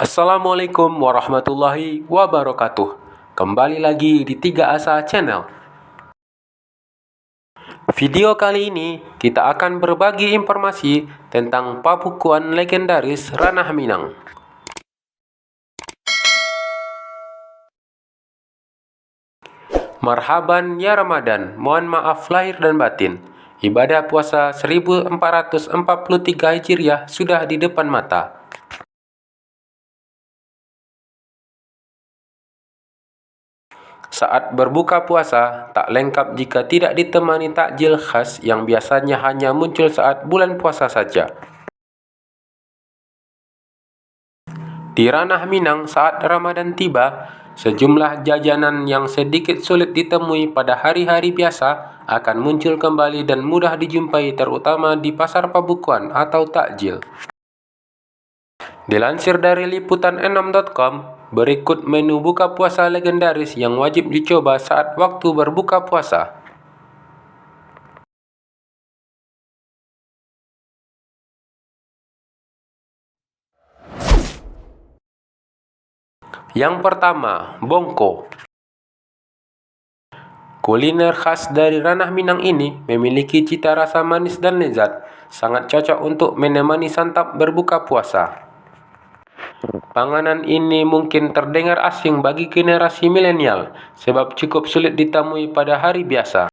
Assalamualaikum warahmatullahi wabarakatuh. Kembali lagi di 3 Asa Channel. Video kali ini kita akan berbagi informasi tentang pabukuan legendaris Ranah Minang. Marhaban ya Ramadan, mohon maaf lahir dan batin. Ibadah puasa 1443 Hijriah sudah di depan mata. Saat berbuka puasa, tak lengkap jika tidak ditemani takjil khas yang biasanya hanya muncul saat bulan puasa saja. Di Ranah Minang saat Ramadan tiba, sejumlah jajanan yang sedikit sulit ditemui pada hari-hari biasa akan muncul kembali dan mudah dijumpai terutama di pasar pabukuan atau takjil. Dilansir dari liputan6.com, berikut menu buka puasa legendaris yang wajib dicoba saat waktu berbuka puasa. Yang pertama, bongko. Kuliner khas dari Ranah Minang ini memiliki cita rasa manis dan lezat, sangat cocok untuk menemani santap berbuka puasa. Panganan ini mungkin terdengar asing bagi generasi milenial, sebab cukup sulit ditemui pada hari biasa.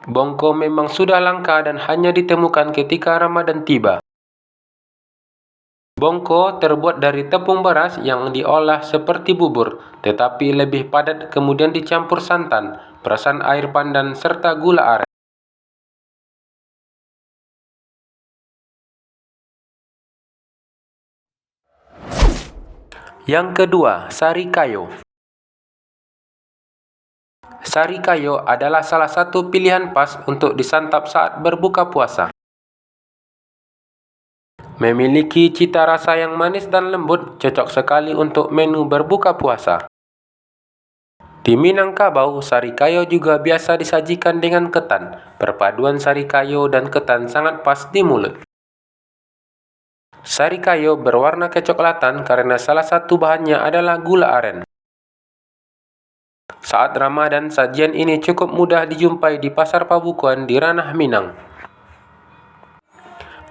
Bongko memang sudah langka dan hanya ditemukan ketika Ramadan tiba. Bongko terbuat dari tepung beras yang diolah seperti bubur, tetapi lebih padat kemudian dicampur santan, perasan air pandan, serta gula aren. Yang kedua, sari kayo. Sari kayo adalah salah satu pilihan pas untuk disantap saat berbuka puasa. Memiliki cita rasa yang manis dan lembut, cocok sekali untuk menu berbuka puasa. Di Minangkabau, sari kayo juga biasa disajikan dengan ketan. Perpaduan sari kayo dan ketan sangat pas di mulut. Sari kayo berwarna kecoklatan karena salah satu bahannya adalah gula aren. Saat Ramadan, sajian ini cukup mudah dijumpai di pasar pabukuan di Ranah Minang.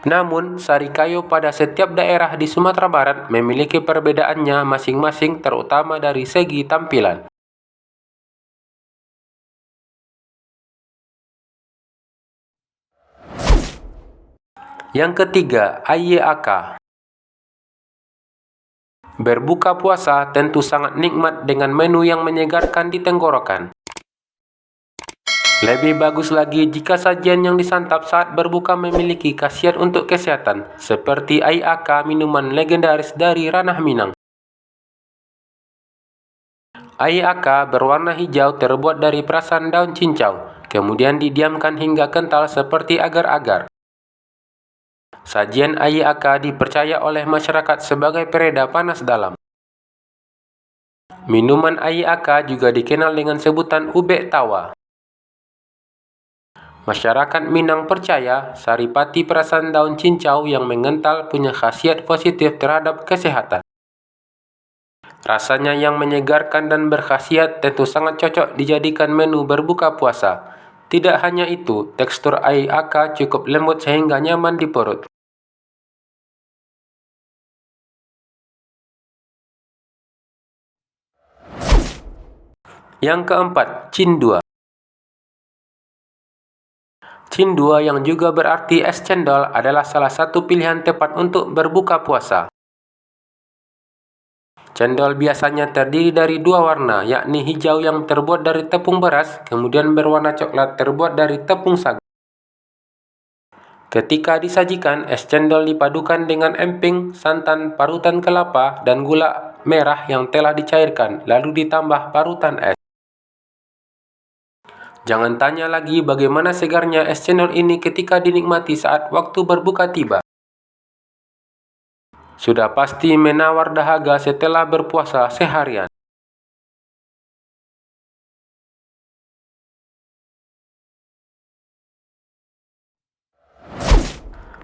Namun, sari kayo pada setiap daerah di Sumatera Barat memiliki perbedaannya masing-masing terutama dari segi tampilan. Yang ketiga, AYAK. Berbuka puasa tentu sangat nikmat dengan menu yang menyegarkan di tenggorokan. Lebih bagus lagi jika sajian yang disantap saat berbuka memiliki khasiat untuk kesehatan, seperti AYAK, minuman legendaris dari Ranah Minang. AYAK berwarna hijau terbuat dari perasan daun cincau, kemudian didiamkan hingga kental seperti agar-agar. Sajian AYAK dipercaya oleh masyarakat sebagai pereda panas dalam. Minuman AYAK juga dikenal dengan sebutan ube tawa. Masyarakat Minang percaya saripati perasan daun cincau yang mengental punya khasiat positif terhadap kesehatan. Rasanya yang menyegarkan dan berkhasiat tentu sangat cocok dijadikan menu berbuka puasa. Tidak hanya itu, tekstur AYAK cukup lembut sehingga nyaman di perut. Yang keempat, cindua. Cindua yang juga berarti es cendol adalah salah satu pilihan tepat untuk berbuka puasa. Cendol biasanya terdiri dari dua warna, yakni hijau yang terbuat dari tepung beras, kemudian berwarna coklat terbuat dari tepung sagu. Ketika disajikan, es cendol dipadukan dengan emping, santan, parutan kelapa, dan gula merah yang telah dicairkan, lalu ditambah parutan es. Jangan tanya lagi bagaimana segarnya es cendol ini ketika dinikmati saat waktu berbuka tiba. Sudah pasti menawar dahaga setelah berpuasa seharian.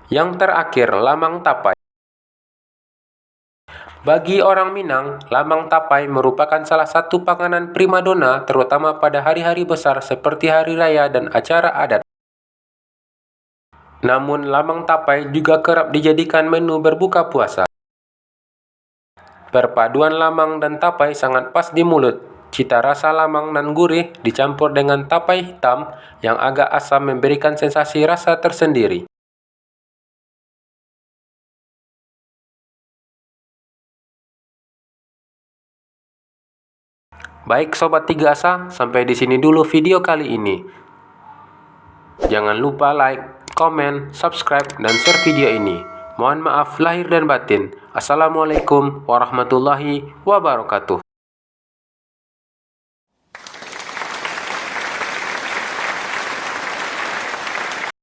Yang terakhir, lamang tapai. Bagi orang Minang, lamang tapai merupakan salah satu panganan primadona terutama pada hari-hari besar seperti hari raya dan acara adat. Namun, lamang tapai juga kerap dijadikan menu berbuka puasa. Perpaduan lamang dan tapai sangat pas di mulut. Cita rasa lamang nan gurih dicampur dengan tapai hitam yang agak asam memberikan sensasi rasa tersendiri. Baik Sobat Tiga Asa, sampai di sini dulu video kali ini. Jangan lupa like, komen, subscribe, dan share video ini. Mohon maaf lahir dan batin. Assalamualaikum warahmatullahi wabarakatuh.